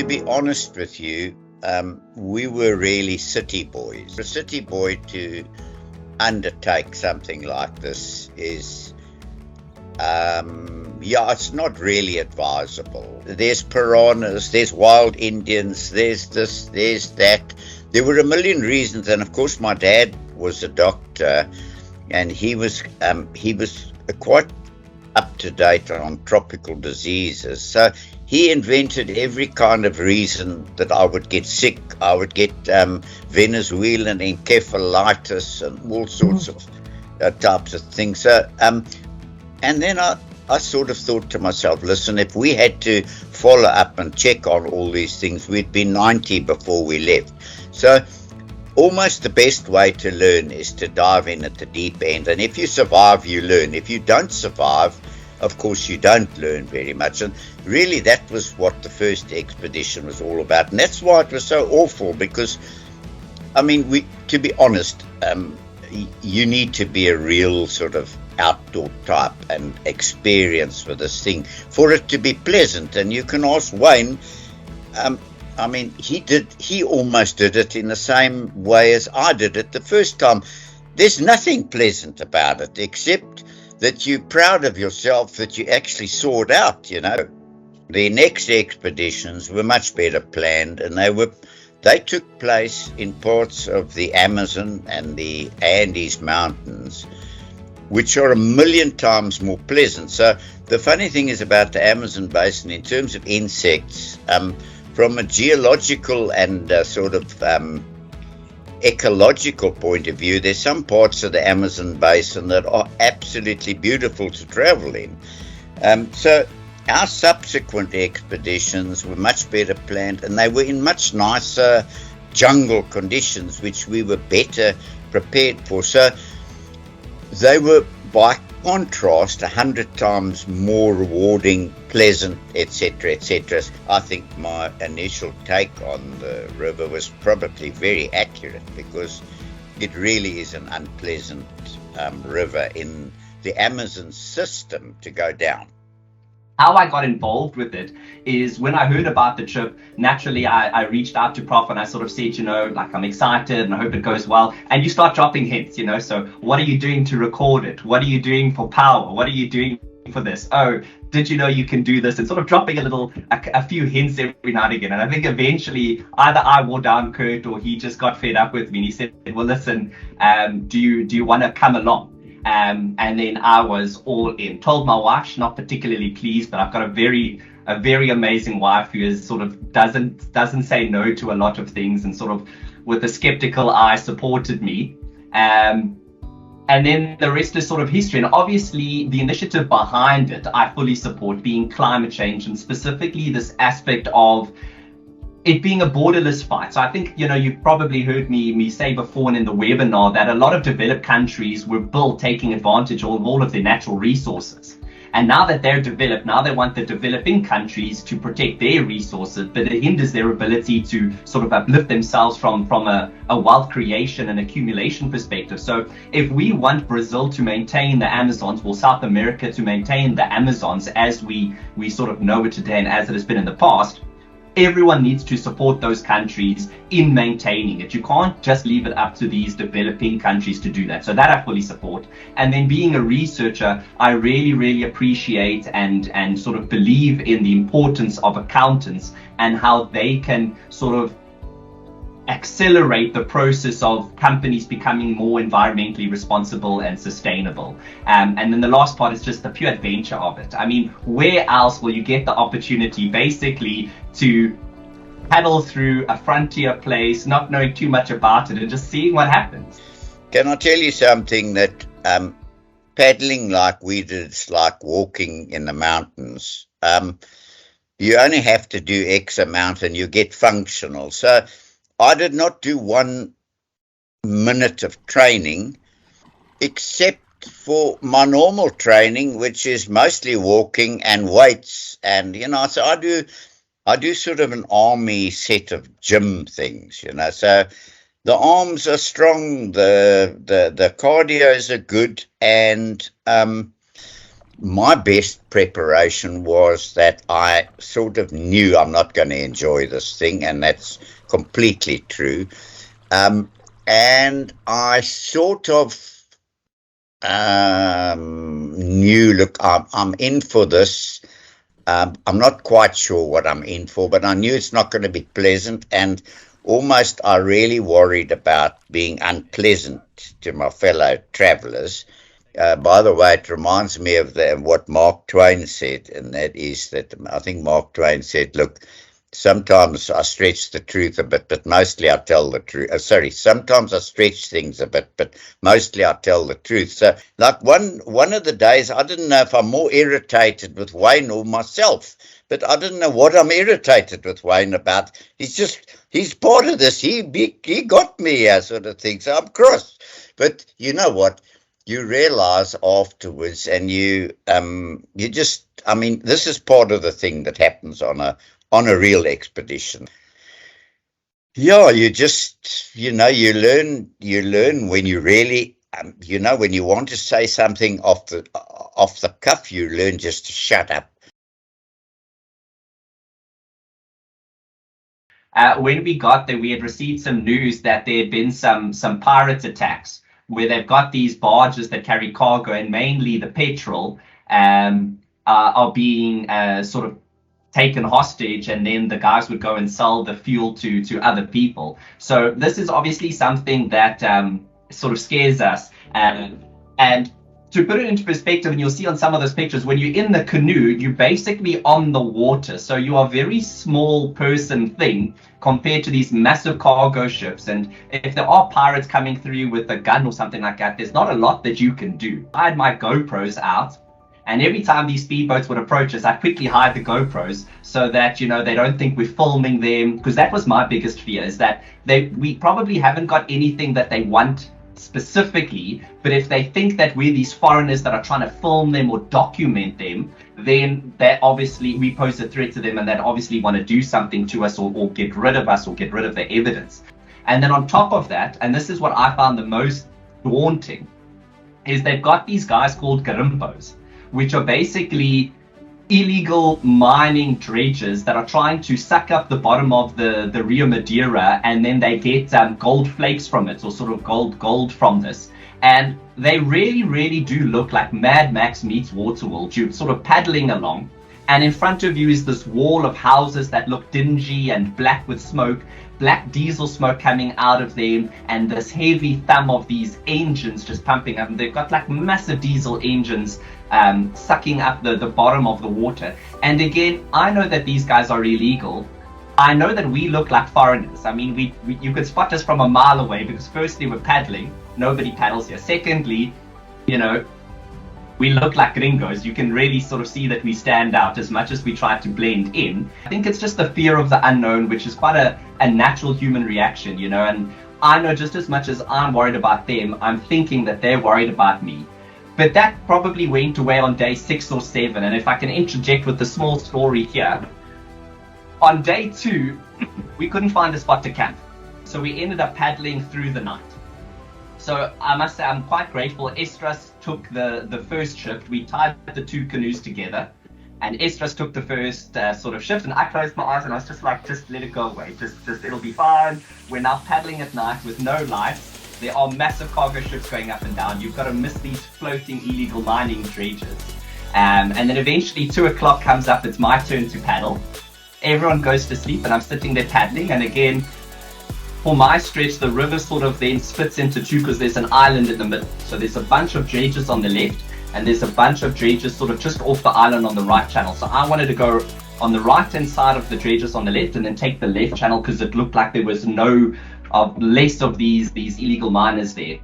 to be honest with you, we were really city boys. For a city boy to undertake something like this is, it's not really advisable. There's piranhas, there's wild Indians, there's this, there's that. There were a million reasons, and of course my dad was a doctor, and he was quite up to date on tropical diseases. So he invented every kind of reason that I would get sick. I would get Venezuelan encephalitis and all sorts of types of things. So, and then I sort of thought to myself, listen, if we had to follow up and check on all these things, we'd be 90 before we left. So almost the best way to learn is to dive in at the deep end. And if you survive, you learn. If you don't survive, of course, you don't learn very much. And really, that was what the first expedition was all about. And that's why it was so awful, because, I mean, to be honest, you need to be a real sort of outdoor type and experience for this thing for it to be pleasant. And you can ask Wayne, I mean, he almost did it in the same way as I did it the first time. There's nothing pleasant about it, except that you're proud of yourself that you actually saw it out, you know. The next expeditions were much better planned, and they took place in parts of the Amazon and the Andes Mountains, which are a million times more pleasant. So the funny thing is about the Amazon basin, in terms of insects, from a geological and sort of ecological point of view, there's some parts of the Amazon basin that are absolutely beautiful to travel in. So our subsequent expeditions were much better planned, and they were in much nicer jungle conditions, which we were better prepared for. So they were, by contrast, 100 times more rewarding, pleasant, etc., etc. I think my initial take on the river was probably very accurate, because it really is an unpleasant river in the Amazon system to go down. How I got involved with it is when I heard about the trip, naturally I reached out to Prof and I sort of said, you know, like, I'm excited and I hope it goes well. And you start dropping hints, you know, so what are you doing to record it? What are you doing for power? What are you doing for this? Oh, did you know you can do this? And sort of dropping a few hints every now and again. And I think eventually either I wore down Kurt or he just got fed up with me and he said, well, listen, do you want to come along? And then I was all in. Told my wife, she's not particularly pleased, but I've got a very amazing wife who is sort of doesn't say no to a lot of things, and sort of with a skeptical eye supported me. And then the rest is sort of history. And obviously the initiative behind it, I fully support, being climate change, and specifically this aspect of it being a borderless fight. So I think, you know, you've probably heard me say before and in the webinar that a lot of developed countries were built taking advantage of all of their natural resources. And now that they're developed, now they want the developing countries to protect their resources, but it hinders their ability to sort of uplift themselves from a wealth creation and accumulation perspective. So if we want Brazil to maintain the Amazons, or South America to maintain the Amazons as we sort of know it today and as it has been in the past, everyone needs to support those countries in maintaining it. You can't just leave it up to these developing countries to do that. So that I fully support. And then being a researcher, I really appreciate and sort of believe in the importance of accountants and how they can sort of accelerate the process of companies becoming more environmentally responsible and sustainable. And then the last part is just the pure adventure of it. I mean, where else will you get the opportunity basically to paddle through a frontier place, not knowing too much about it and just seeing what happens? Can I tell you something, that paddling like we did, it's like walking in the mountains. You only have to do X amount and you get functional. So I did not do 1 minute of training, except for my normal training, which is mostly walking and weights. And, you know, so I do sort of an army set of gym things, you know. So the arms are strong, the cardios are good, and my best preparation was that I sort of knew I'm not going to enjoy this thing, and that's completely true. And I sort of knew, look, I'm in for this. I'm not quite sure what I'm in for, but I knew it's not going to be pleasant, and almost I really worried about being unpleasant to my fellow travelers. By the way, it reminds me of what Mark Twain said, and that is that I think Mark Twain said, look, sometimes I stretch the truth a bit, but mostly I tell the truth. Sometimes I stretch things a bit, but mostly I tell the truth. So, like one of the days, I didn't know if I'm more irritated with Wayne or myself, but I didn't know what I'm irritated with Wayne about. He's part of this. He got me here, sort of thing. So I'm cross. But you know what? You realize afterwards, and you just, I mean, this is part of the thing that happens on a real expedition. Yeah, you just, you learn when you really, when you want to say something off the cuff, you learn just to shut up. When we got there, we had received some news that there had been some pirate attacks where they've got these barges that carry cargo, and mainly the petrol are being sort of taken hostage, and then the guys would go and sell the fuel to other people. So this is obviously something that sort of scares us. And to put it into perspective, and you'll see on some of those pictures, when you're in the canoe, you're basically on the water. So you are a very small person thing compared to these massive cargo ships. And if there are pirates coming through with a gun or something like that, there's not a lot that you can do. I had my GoPros out, and every time these speedboats would approach us, I quickly hide the GoPros so that, they don't think we're filming them. Because that was my biggest fear, is that we probably haven't got anything that they want specifically, but if they think that we're these foreigners that are trying to film them or document them, then that obviously we pose a threat to them, and that obviously want to do something to us or get rid of us or get rid of the evidence. And then on top of that, and this is what I found the most daunting, is they've got these guys called garimpos, which are basically illegal mining dredges that are trying to suck up the bottom of the Rio Madeira, and then they get gold flakes from it, or sort of gold from this. And they really, really do look like Mad Max meets Waterworld. You're sort of paddling along, and in front of you is this wall of houses that look dingy and black with smoke, black diesel smoke coming out of them, and this heavy thumb of these engines just pumping up. And they've got like massive diesel engines sucking up the bottom of the water. And again, I know that these guys are illegal. I know that we look like foreigners. I mean, you could spot us from a mile away, because firstly, we're paddling. Nobody paddles here. Secondly, we look like gringos. You can really sort of see that we stand out as much as we try to blend in. I think it's just the fear of the unknown, which is quite a natural human reaction, and I know just as much as I'm worried about them, I'm thinking that they're worried about me. But that probably went away on day 6 or 7. And if I can interject with a small story here, on day 2, we couldn't find a spot to camp. So we ended up paddling through the night. So I must say I'm quite grateful. Estras took the first shift. We tied the 2 canoes together, and Estras took the first sort of shift, and I closed my eyes and I was just like, just let it go away. Just it'll be fine. We're now paddling at night with no lights. There are massive cargo ships going up and down. You've got to miss these floating illegal mining dredges. And then eventually 2 o'clock comes up. It's my turn to paddle. Everyone goes to sleep and I'm sitting there paddling. And again, for my stretch, the river sort of then splits into 2 because there's an island in the middle. So there's a bunch of dredges on the left, and there's a bunch of dredges sort of just off the island on the right channel. So I wanted to go on the right-hand side of the dredges on the left and then take the left channel, because it looked like there was less of these illegal miners there.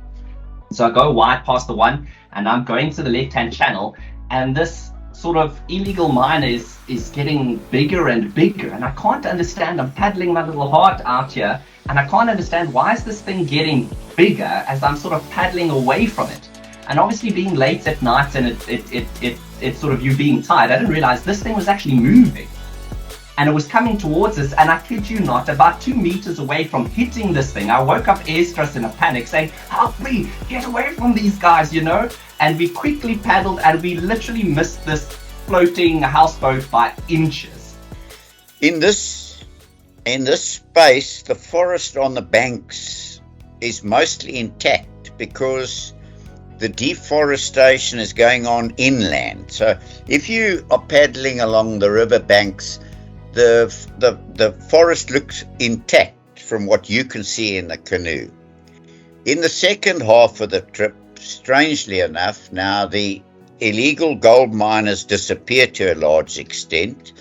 So I go wide past the one, and I'm going to the left-hand channel, and this sort of illegal miner is getting bigger and bigger, and I can't understand. I'm paddling my little heart out here, and I can't understand, why is this thing getting bigger as I'm sort of paddling away from it? And obviously being late at night and it's sort of you being tired, I didn't realize this thing was actually moving. and it was coming towards us, and I kid you not, about 2 meters away from hitting this thing, I woke up airstress in a panic saying, help me, get away from these guys, you know. And we quickly paddled, and we literally missed this floating houseboat by inches. In this space, the forest on the banks is mostly intact because the deforestation is going on inland. So if you are paddling along the river banks, the forest looks intact from what you can see in the canoe. In the second half of the trip, strangely enough, now the illegal gold miners disappeared to a large extent,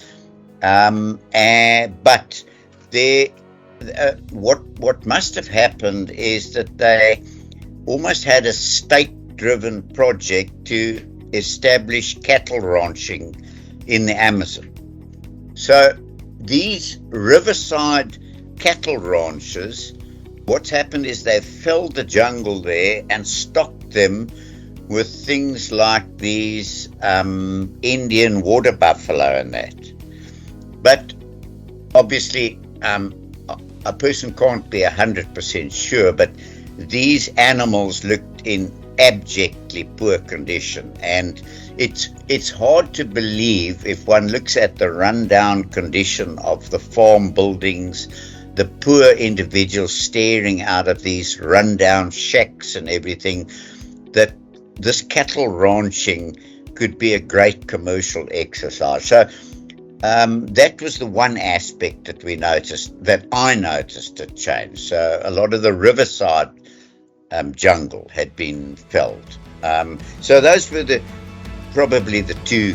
but what must have happened is that they almost had a state-driven project to establish cattle ranching in the Amazon. So these riverside cattle ranches, what's happened is they've felled the jungle there and stocked them with things like these Indian water buffalo and that. But obviously, a person can't be 100% sure, but these animals looked in abjectly poor condition, and it's hard to believe if one looks at the rundown condition of the farm buildings, the poor individuals staring out of these rundown shacks and everything, that this cattle ranching could be a great commercial exercise. So that was the one aspect that I noticed had changed. So a lot of the riverside jungle had been felled. So those were probably the two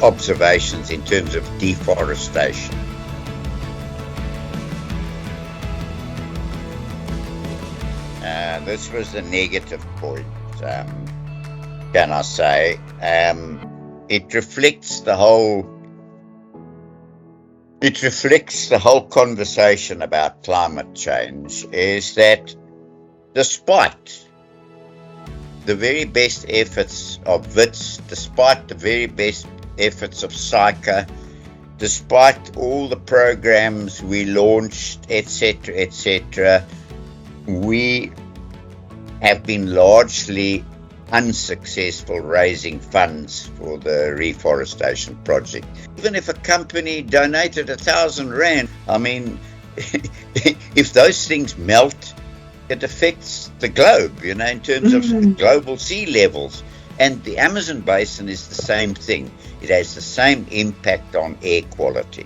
observations in terms of deforestation. This was the negative point, can I say. It reflects the whole conversation about climate change, is that despite the very best efforts of WITS, despite the very best efforts of SAICA, despite all the programs we launched, etc., we have been largely unsuccessful raising funds for the reforestation project. Even if a company donated 1,000 rand, I mean, if those things melt, it affects the globe, in terms of global sea levels. And the Amazon basin is the same thing. It has the same impact on air quality.